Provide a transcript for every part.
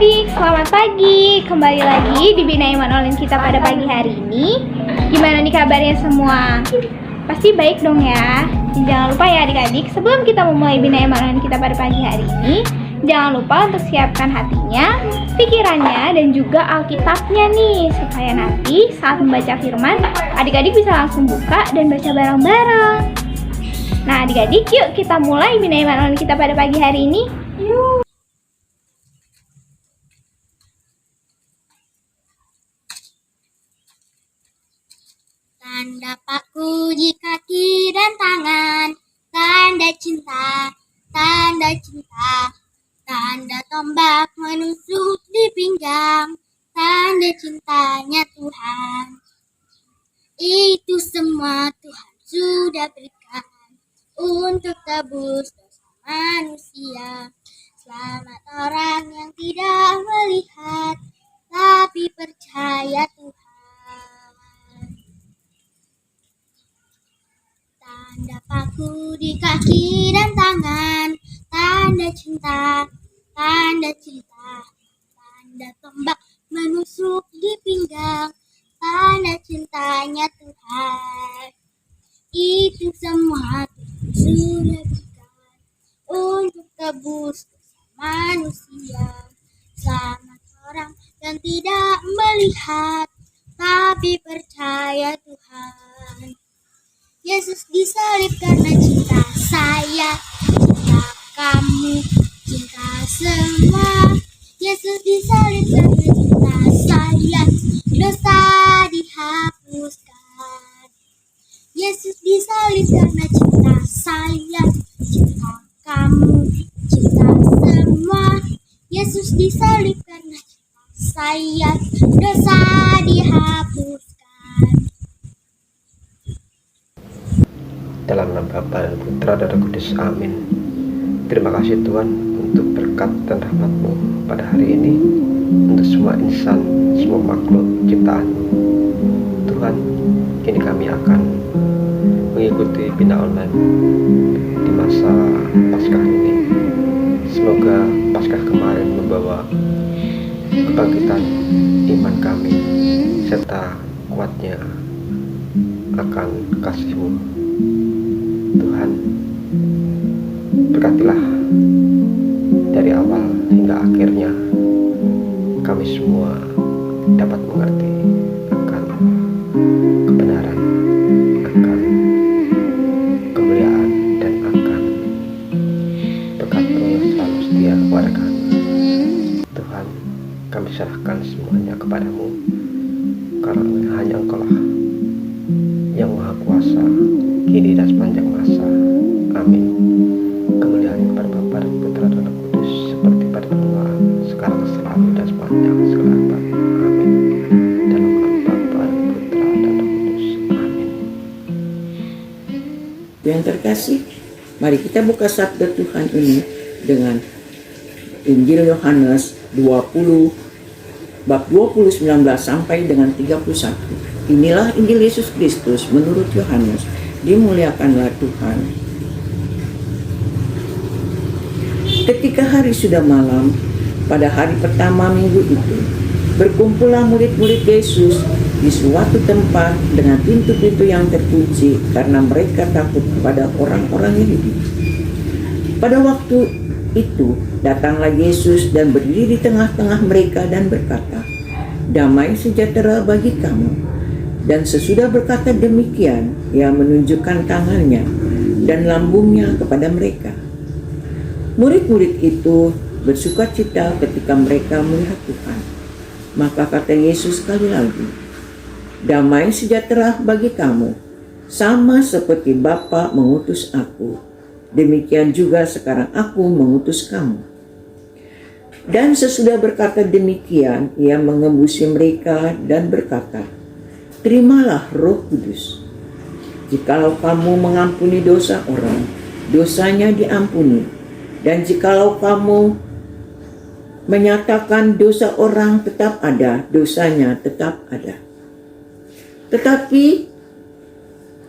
adik-adik, selamat pagi. Kembali lagi di Bina Iman Online kita pada pagi hari ini. Gimana nih kabarnya semua? Pasti baik dong ya. Dan jangan lupa ya adik-adik, sebelum kita memulai Bina Iman Online kita pada pagi hari ini, jangan lupa untuk siapkan hatinya, pikirannya, dan juga Alkitabnya nih, supaya nanti saat membaca firman, adik-adik bisa langsung buka dan baca bareng-bareng. Nah adik-adik, yuk kita mulai Bina Iman Online kita pada pagi hari ini. Yuk. Tanda paku di kaki dan tangan, tanda cinta, tanda cinta. Tanda tombak menusuk di pinggang, tanda cintanya Tuhan. Itu semua Tuhan sudah berikan untuk tebus dosa manusia. Selamat orang yang tidak melihat, tapi percaya Tuhan. Tanda paku di kaki dan tangan, tanda cinta, tanda cinta. Tanda tombak menusuk di pinggang, tanda cintanya Tuhan. Itu semua Tuhan sudah berikan untuk tebus dosa manusia. Selamat orang yang tidak melihat, tapi percaya Tuhan. Yesus disalib karena cinta saya, cinta kamu, cinta semua. Yesus disalib karena cinta saya, dosa dihapuskan. Yesus disalib karena cinta saya, cinta kamu, cinta semua. Yesus disalib karena cinta saya, dosa dihapuskan. Dalam nama Bapa dan Putra dan Roh Kudus, amin. Terima kasih Tuhan untuk berkat dan rahmat-Mu pada hari ini, untuk semua insan, semua makhluk ciptaan-Mu. Tuhan, kini kami akan mengikuti Bina Online di masa Paskah ini. Semoga Paskah kemarin membawa kebangkitan iman kami serta kuatnya akan kasih-Mu. Tuhan, berkatilah dari awal hingga akhirnya kami semua dapat mengerti akan kebenaran, akan kemuliaan, dan akan berkat-Mu yang selalu setia kepada kami. Tuhan, kami serahkan semuanya kepada-Mu, karena hanya Engkau-lah yang Maha Kuasa, kini dan sepanjang masa. Amin. Kemuliaan kepada Bapa dan Putra dan Roh Kudus, seperti pada permulaan, sekarang, selalu, dan sepanjang segala abad. Amin. Dalam nama Bapa dan Putra dan Roh Kudus. Amin. Yang terkasih, mari kita buka sabda Tuhan ini dengan Injil Yohanes 20 bab 20 19 sampai dengan 31. Inilah Injil Yesus Kristus menurut Yohanes. Dimuliakanlah Tuhan. Ketika hari sudah malam, pada hari pertama minggu itu, berkumpullah murid-murid Yesus di suatu tempat dengan pintu-pintu yang terkunci karena mereka takut kepada orang-orang Yahudi. Pada waktu itu, datanglah Yesus dan berdiri di tengah-tengah mereka dan berkata, "Damai sejahtera bagi kamu." Dan sesudah berkata demikian, ia menunjukkan tangannya dan lambungnya kepada mereka. Murid-murid itu bersukacita ketika mereka melihat Tuhan. Maka kata Yesus sekali lagi, "Damai sejahtera bagi kamu, sama seperti Bapa mengutus aku, demikian juga sekarang aku mengutus kamu." Dan sesudah berkata demikian, ia mengembusi mereka dan berkata, "Terimalah Roh Kudus. Jikalau kamu mengampuni dosa orang, dosanya diampuni. Dan jikalau kamu menyatakan dosa orang tetap ada, dosanya tetap ada." Tetapi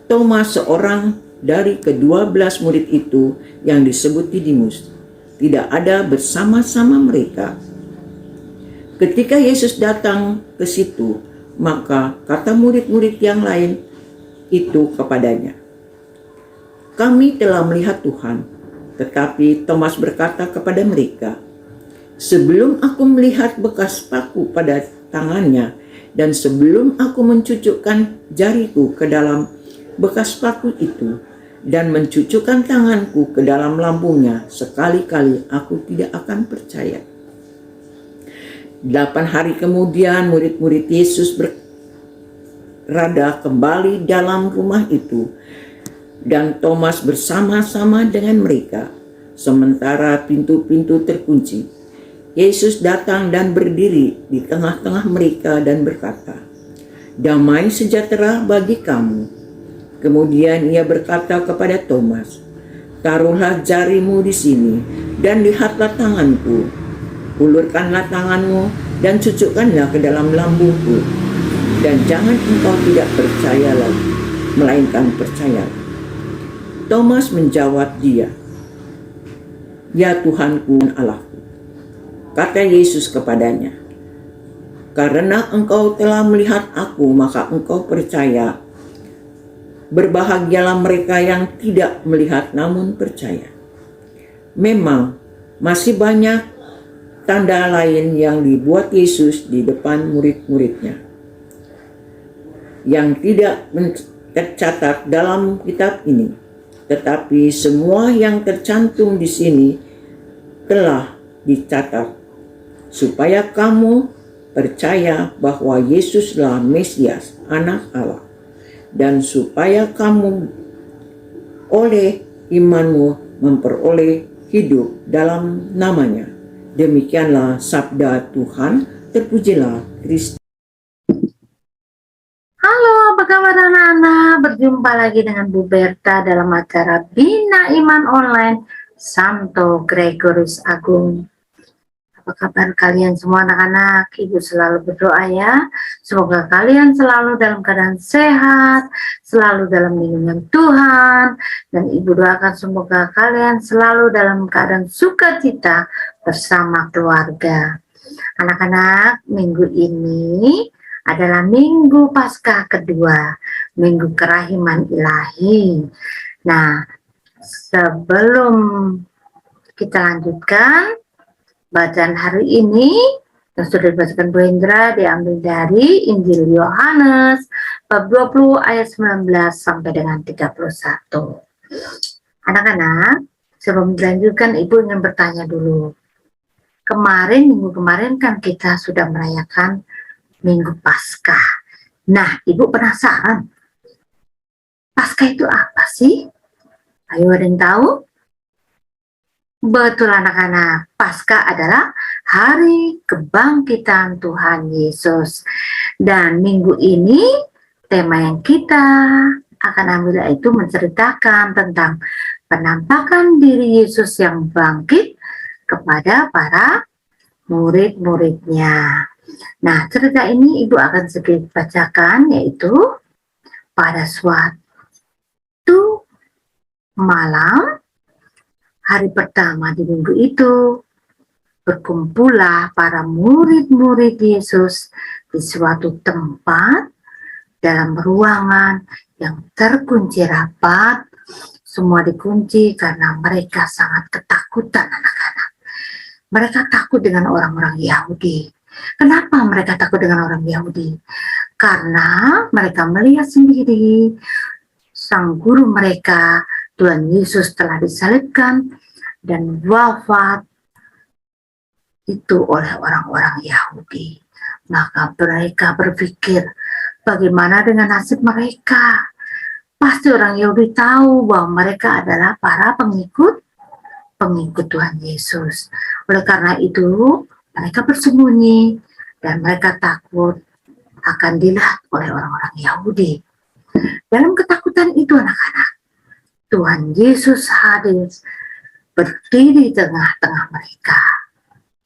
Thomas, seorang dari ke-12 murid itu yang disebut Didimus, tidak ada bersama-sama mereka. Ketika Yesus datang ke situ, maka kata murid-murid yang lain itu kepadanya, "Kami telah melihat Tuhan." Tetapi Thomas berkata kepada mereka, "Sebelum aku melihat bekas paku pada tangannya, dan sebelum aku mencucukkan jariku ke dalam bekas paku itu, dan mencucukkan tanganku ke dalam lambungnya, sekali-kali aku tidak akan percaya." 8 hari kemudian murid-murid Yesus berada kembali dalam rumah itu, dan Thomas bersama-sama dengan mereka. Sementara pintu-pintu terkunci, Yesus datang dan berdiri di tengah-tengah mereka dan berkata, "Damai sejahtera bagi kamu." Kemudian ia berkata kepada Thomas, "Taruhlah jarimu di sini dan lihatlah tanganku. Ulurkanlah tanganmu dan cucukkanlah ke dalam lambungku. Dan jangan engkau tidak percaya lagi, melainkan percaya." Thomas menjawab dia, "Ya Tuhanku dan Allahku." Kata Yesus kepadanya, "Karena engkau telah melihat aku, maka engkau percaya. Berbahagialah mereka yang tidak melihat namun percaya." Memang masih banyak tanda lain yang dibuat Yesus di depan murid-muridnya yang tidak tercatat dalam kitab ini, tetapi semua yang tercantum di sini telah dicatat supaya kamu percaya bahwa Yesuslah Mesias, Anak Allah, dan supaya kamu oleh imanmu memperoleh hidup dalam namanya. Demikianlah sabda Tuhan. Terpujilah Kristus. Halo, apa kabar anak-anak? Berjumpa lagi dengan Bu Berta dalam acara Bina Iman Online Santo Gregorius Agung. Apa kabar kalian semua anak-anak? Ibu selalu berdoa ya, semoga kalian selalu dalam keadaan sehat, selalu dalam lindungan Tuhan, dan Ibu doakan semoga kalian selalu dalam keadaan sukacita bersama keluarga. Anak-anak, minggu ini adalah minggu Paskah kedua, minggu kerahiman ilahi. Nah, sebelum kita lanjutkan bacaan hari ini yang sudah dibacakan Bu Hendra diambil dari Injil Yohanes bab 20 ayat 19 sampai dengan 31. Anak-anak, sebelum dilanjutkan Ibu ingin bertanya dulu. Minggu kemarin kan kita sudah merayakan Minggu Paskah. Nah, Ibu penasaran, Paskah itu apa sih? Ayo, ada yang tahu? Betul anak-anak, Paskah adalah hari kebangkitan Tuhan Yesus. Dan minggu ini tema yang kita akan ambil yaitu menceritakan tentang penampakan diri Yesus yang bangkit kepada para murid-muridnya. Nah, cerita ini Ibu akan sedikit bacakan, yaitu pada suatu malam hari pertama di minggu itu, berkumpullah para murid-murid Yesus di suatu tempat dalam ruangan yang terkunci rapat. Semua dikunci karena mereka sangat ketakutan anak-anak. Mereka takut dengan orang-orang Yahudi. Kenapa mereka takut dengan orang Yahudi? Karena mereka melihat sendiri sang guru mereka, Tuhan Yesus, telah disalibkan dan wafat itu oleh orang-orang Yahudi. Maka mereka berpikir, bagaimana dengan nasib mereka? Pasti orang Yahudi tahu bahwa mereka adalah para pengikut Tuhan Yesus. Oleh karena itu, mereka bersembunyi dan mereka takut akan dilihat oleh orang-orang Yahudi. Dalam ketakutan itu anak-anak, Tuhan Yesus hadir, berdiri di tengah-tengah mereka.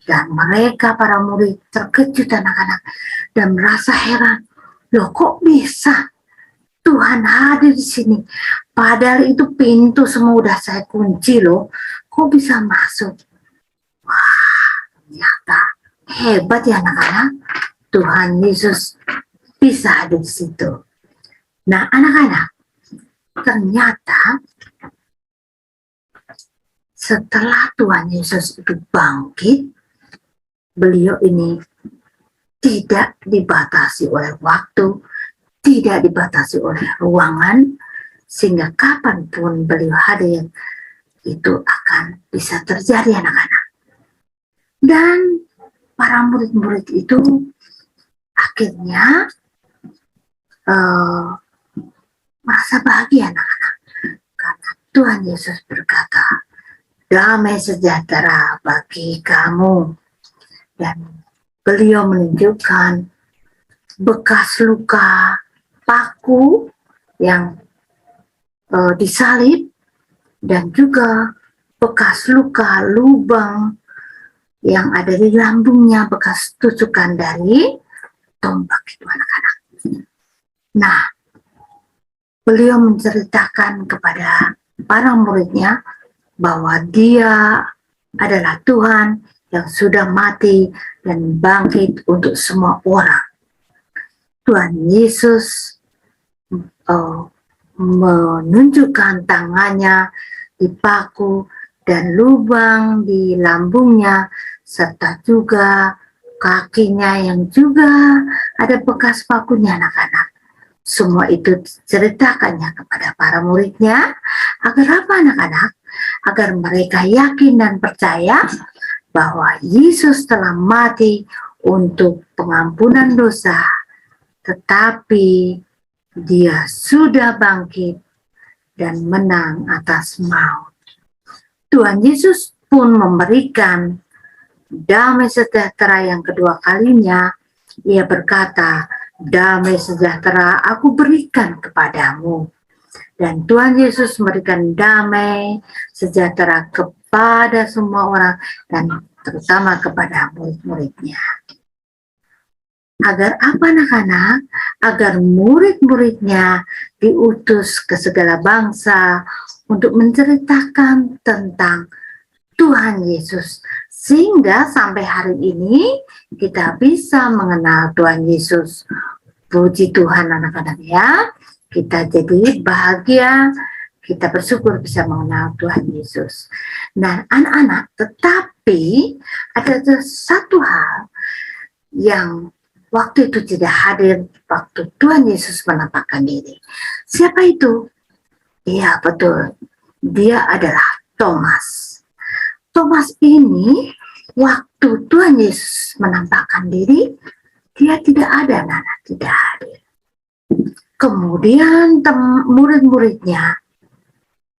Dan mereka, para murid, terkejut anak-anak dan merasa heran. Loh, kok bisa Tuhan hadir di sini? Padahal itu pintu semua udah saya kunci loh. Kok bisa masuk? Wah, ternyata Hebat ya anak-anak, Tuhan Yesus bisa ada di situ. Nah anak-anak, ternyata setelah Tuhan Yesus itu bangkit, beliau ini tidak dibatasi oleh waktu, tidak dibatasi oleh ruangan, sehingga kapanpun beliau hadir, itu akan bisa terjadi anak-anak. Dan para murid-murid itu akhirnya merasa bahagia anak-anak, karena Tuhan Yesus berkata, damai sejahtera bagi kamu. Dan beliau menunjukkan bekas luka paku yang disalib, dan juga bekas luka lubang yang ada di lambungnya, bekas tusukan dari tombak itu anak-anak. Nah, beliau menceritakan kepada para muridnya bahwa dia adalah Tuhan yang sudah mati dan bangkit untuk semua orang. Tuhan Yesus menunjukkan tangannya di paku dan lubang di lambungnya, serta juga kakinya yang juga ada bekas pakunya anak-anak. Semua itu ceritakannya kepada para muridnya, agar apa anak-anak? Agar mereka yakin dan percaya bahwa Yesus telah mati untuk pengampunan dosa, tetapi dia sudah bangkit dan menang atas maut. Tuhan Yesus pun memberikan damai sejahtera yang kedua kalinya. Ia berkata, damai sejahtera aku berikan kepadamu. Dan Tuhan Yesus memberikan damai sejahtera kepada semua orang, dan terutama kepada murid-muridnya. Agar apa anak-anak? Agar murid-muridnya diutus ke segala bangsa untuk menceritakan tentang Tuhan Yesus, sehingga sampai hari ini kita bisa mengenal Tuhan Yesus. Puji Tuhan anak-anak ya, kita jadi bahagia, kita bersyukur bisa mengenal Tuhan Yesus. Dan anak-anak, tetapi ada satu hal yang waktu itu tidak hadir waktu Tuhan Yesus menampakkan diri. Siapa itu? Iya betul, dia adalah Thomas. Thomas ini waktu Tuhan Yesus menampakkan diri, dia tidak ada, tidak hadir. Kemudian murid-muridnya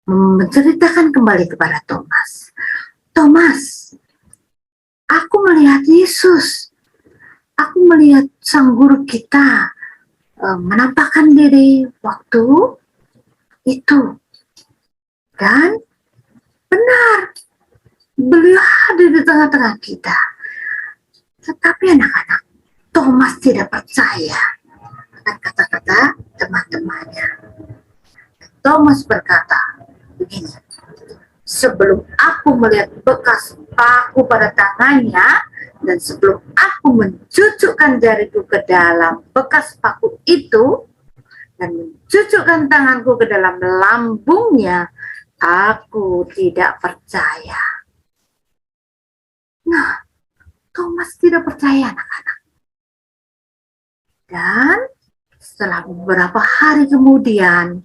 menceritakan kembali kepada Thomas, Thomas, aku melihat Yesus, aku melihat sang guru kita menampakkan diri waktu itu, dan benar, beliau hadir di tengah-tengah kita. Tetapi anak-anak, Thomas tidak percaya akan kata-kata teman-temannya. Thomas berkata begini, sebelum aku melihat bekas paku pada tangannya, dan sebelum aku mencucukkan jariku ke dalam bekas paku itu, dan mencucukkan tanganku ke dalam lambungnya, aku tidak percaya. Nah, Thomas tidak percaya anak-anak. Dan setelah beberapa hari kemudian,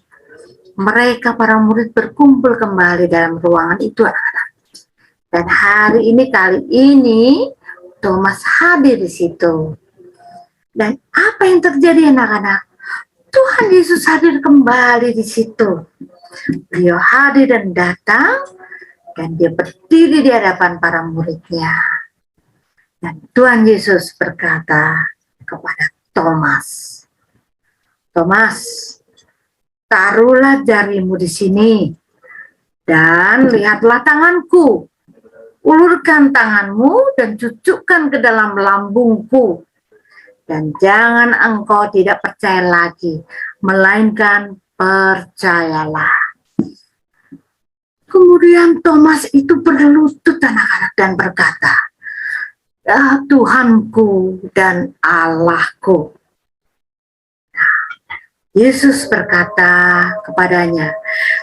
mereka para murid berkumpul kembali dalam ruangan itu anak-anak. Dan kali ini Thomas hadir di situ. Dan apa yang terjadi anak-anak? Tuhan Yesus hadir kembali di situ. Beliau hadir dan datang, dan dia berdiri di hadapan para muridnya. Dan Tuhan Yesus berkata kepada Thomas, Thomas, taruhlah jarimu di sini, dan lihatlah tanganku. Ulurkan tanganmu dan cucukkan ke dalam lambungku. Dan jangan engkau tidak percaya lagi, melainkan percayalah. Kemudian Thomas itu berlutut anak-anak dan berkata, Tuhanku dan Allahku. Yesus berkata kepadanya,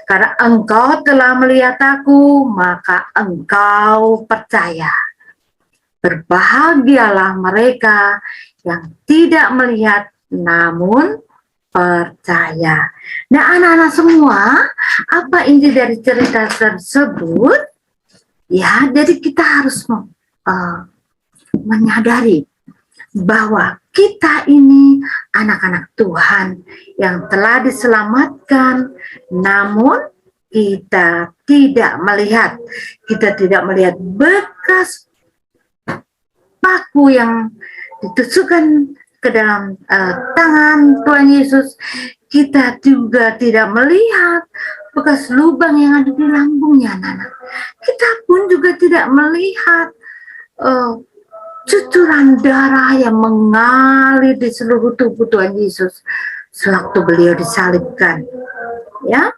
karena engkau telah melihat aku, maka engkau percaya. Berbahagialah mereka yang tidak melihat namun percaya. Nah, anak-anak semua, apa inti dari cerita tersebut? Ya, jadi kita harus menyadari bahwa kita ini anak-anak Tuhan yang telah diselamatkan, namun kita tidak melihat bekas paku yang ditusukkan ke dalam tangan Tuhan Yesus. Kita juga tidak melihat bekas lubang yang ada di lambungnya, anak-anak. Kita pun juga tidak melihat cucuran darah yang mengalir di seluruh tubuh Tuhan Yesus sewaktu beliau disalibkan, ya.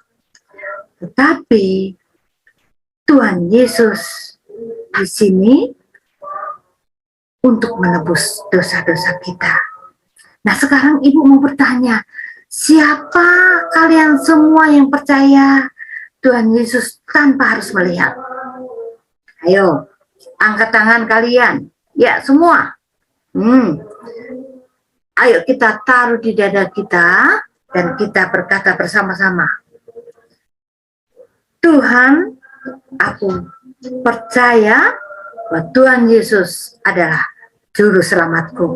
Tetapi Tuhan Yesus di sini untuk menebus dosa-dosa kita. Nah, sekarang Ibu mau bertanya, siapa kalian semua yang percaya Tuhan Yesus tanpa harus melihat? Ayo, angkat tangan kalian. Ya, semua. Ayo kita taruh di dada kita dan kita berkata bersama-sama. Tuhan, aku percaya bahwa Tuhan Yesus adalah juru selamatku.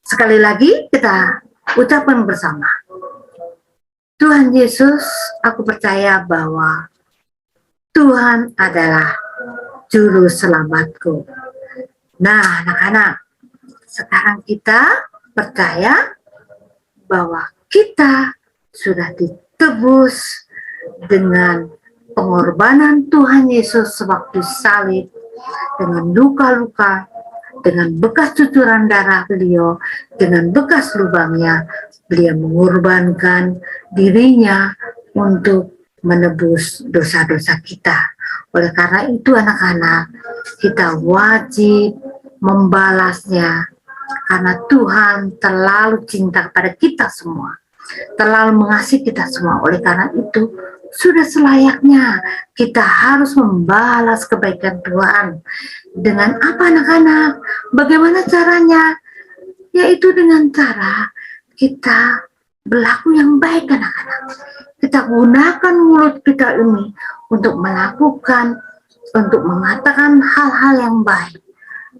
Sekali lagi kita ucapkan bersama. Tuhan Yesus, aku percaya bahwa Tuhan adalah juru selamatku. Nah, anak-anak, sekarang kita percaya bahwa kita sudah ditebus dengan pengorbanan Tuhan Yesus sewaktu salib, dengan luka-luka, dengan bekas cucuran darah beliau, dengan bekas lubangnya, beliau mengorbankan dirinya untuk menebus dosa-dosa kita. Oleh karena itu, anak-anak, kita wajib membalasnya, karena Tuhan terlalu cinta kepada kita semua, terlalu mengasihi kita semua. Oleh karena itu, sudah selayaknya kita harus membalas kebaikan Tuhan. Dengan apa, anak-anak? Bagaimana caranya? Yaitu dengan cara kita berlaku yang baik, anak-anak. Kita gunakan mulut kita ini untuk mengatakan hal-hal yang baik.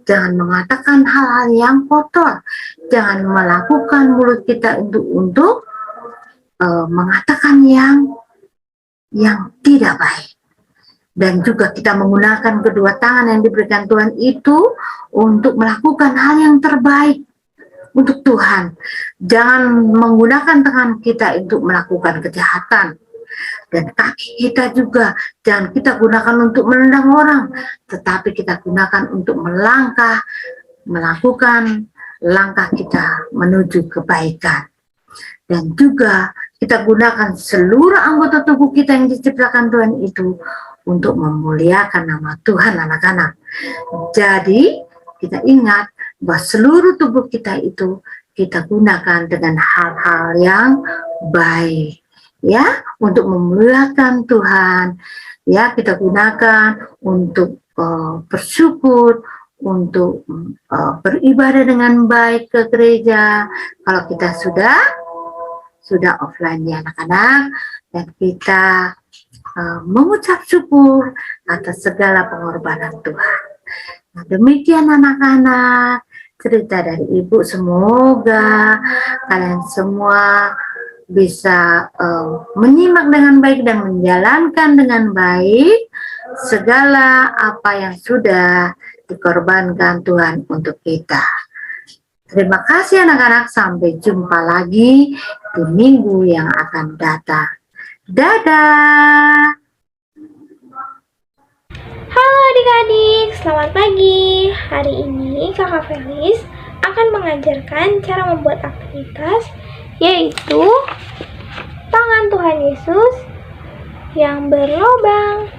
Jangan mengatakan hal-hal yang kotor. Jangan melakukan mulut kita untuk mengatakan yang tidak baik. Dan juga kita menggunakan kedua tangan yang diberikan Tuhan itu untuk melakukan hal yang terbaik untuk Tuhan. Jangan menggunakan tangan kita untuk melakukan kejahatan. Dan kaki kita juga jangan kita gunakan untuk menendang orang, tetapi kita gunakan untuk melakukan langkah kita menuju kebaikan. Dan juga kita gunakan seluruh anggota tubuh kita yang diciptakan Tuhan itu untuk memuliakan nama Tuhan, anak-anak. Jadi kita ingat bahwa seluruh tubuh kita itu kita gunakan dengan hal-hal yang baik, ya, untuk memuliakan Tuhan. Ya, kita gunakan untuk bersyukur, untuk beribadah dengan baik ke gereja. Kalau kita sudah offline, ya anak-anak, dan kita mengucap syukur atas segala pengorbanan Tuhan. Nah, demikian anak-anak cerita dari Ibu. Semoga kalian semua bisa menyimak dengan baik dan menjalankan dengan baik segala apa yang sudah dikorbankan Tuhan untuk kita. Terima kasih anak-anak, sampai jumpa lagi di minggu yang akan datang. Dadah! Halo adik-adik, selamat pagi. Hari ini Kakak Felis akan mengajarkan cara membuat aktivitas, yaitu tangan Tuhan Yesus yang berlobang.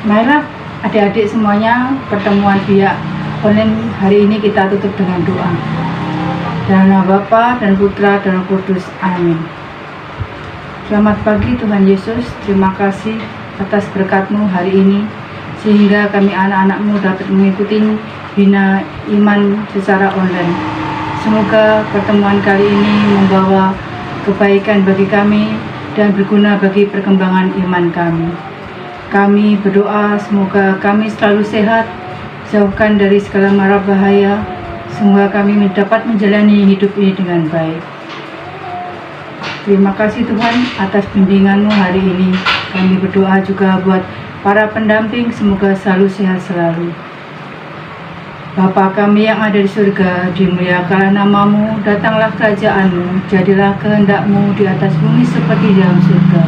Marilah adik-adik semuanya, pertemuan biak online hari ini kita tutup dengan doa. Dalam nama Bapa dan Putra dan Roh Kudus. Amin. Selamat pagi Tuhan Yesus, terima kasih atas berkat-Mu hari ini, sehingga kami anak-anak-Mu dapat mengikuti bina iman secara online. Semoga pertemuan kali ini membawa kebaikan bagi kami dan berguna bagi perkembangan iman kami. Kami berdoa semoga kami selalu sehat, jauhkan dari segala mara bahaya, semoga kami dapat menjalani hidup ini dengan baik. Terima kasih Tuhan atas bimbingan-Mu hari ini. Kami berdoa juga buat para pendamping, semoga selalu sehat selalu. Bapa kami yang ada di surga, dimuliakanlah nama-Mu, datanglah kerajaan-Mu, jadilah kehendak-Mu di atas bumi seperti di dalam surga.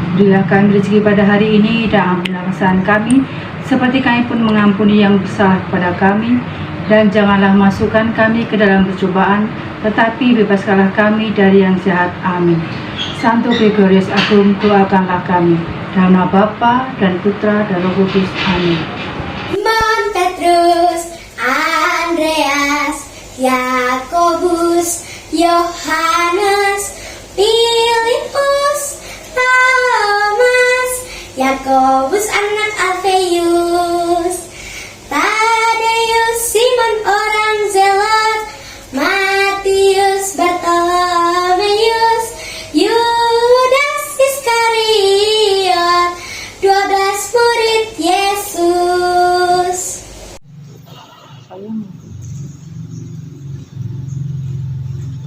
Berilah kami rezeki pada hari ini, dan ampunilah kesalahan kami, seperti kami pun mengampuni yang bersalah kepada kami. Dan janganlah masukkan kami ke dalam percobaan, tetapi bebaskanlah kami dari yang jahat. Amin. Santo Gregorius Agung, doakanlah kami. Dalam nama Bapa dan Putra dan Roh Kudus. Amin. Simon Petrus, Andreas, Yakobus, Yohanes, Filipus, Thomas, Yakobus anak Alfeus, Tadeus, Simon orang Zelot, Matius, Bartolomeus, Yudas Iskariot, 12 murid Yesus.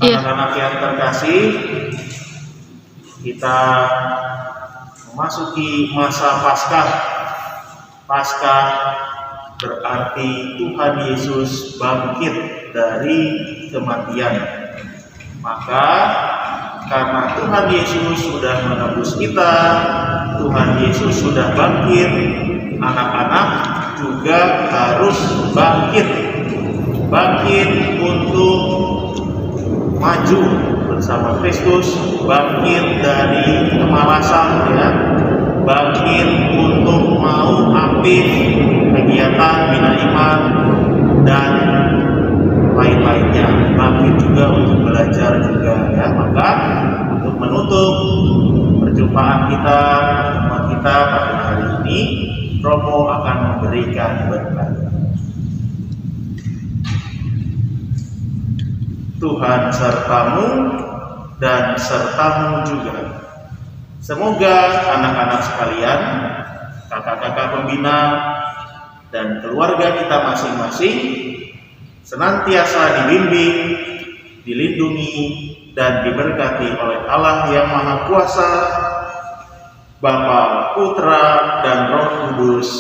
Anak-anak yang terkasih, kita memasuki masa Paskah. Paskah berarti Tuhan Yesus bangkit dari kematian. Maka karena Tuhan Yesus sudah menebus kita, Tuhan Yesus sudah bangkit, anak-anak juga harus bangkit untuk maju bersama Kristus, bangkit dari kemalasan, ya, bangkit untuk mau aktif kegiatan bina iman dan lain-lainnya, bangkit juga untuk belajar juga, ya. Maka untuk menutup perjumpaan kita pada hari ini, Romo akan memberikan berkat. Tuhan sertamu dan sertamu juga. Semoga anak-anak sekalian, kakak-kakak pembina, dan keluarga kita masing-masing senantiasa dibimbing, dilindungi, dan diberkati oleh Allah yang Maha Kuasa, Bapa, Putra, dan Roh Kudus.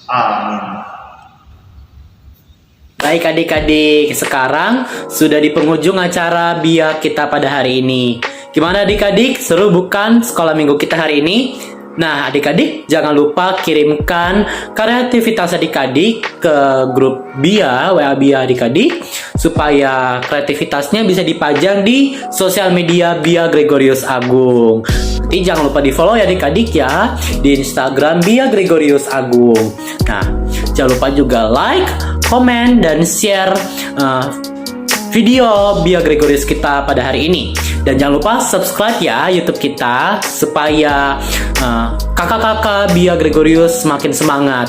Amin. Baik adik-adik, sekarang sudah di penghujung acara biak kita pada hari ini. Gimana adik-adik, seru bukan sekolah minggu kita hari ini? Nah adik-adik, jangan lupa kirimkan kreativitas adik-adik ke grup BIA, WA BIA adik-adik, supaya kreativitasnya bisa dipajang di sosial media BIA Gregorius Agung. Nanti jangan lupa di follow ya adik-adik ya, di Instagram BIA Gregorius Agung. Nah, jangan lupa juga like, komen, dan share video BIA Gregorius kita pada hari ini. Dan jangan lupa subscribe ya YouTube kita, supaya kakak-kakak BIA Gregorius semakin semangat.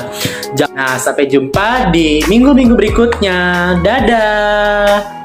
Nah, sampai jumpa di minggu-minggu berikutnya. Dadah!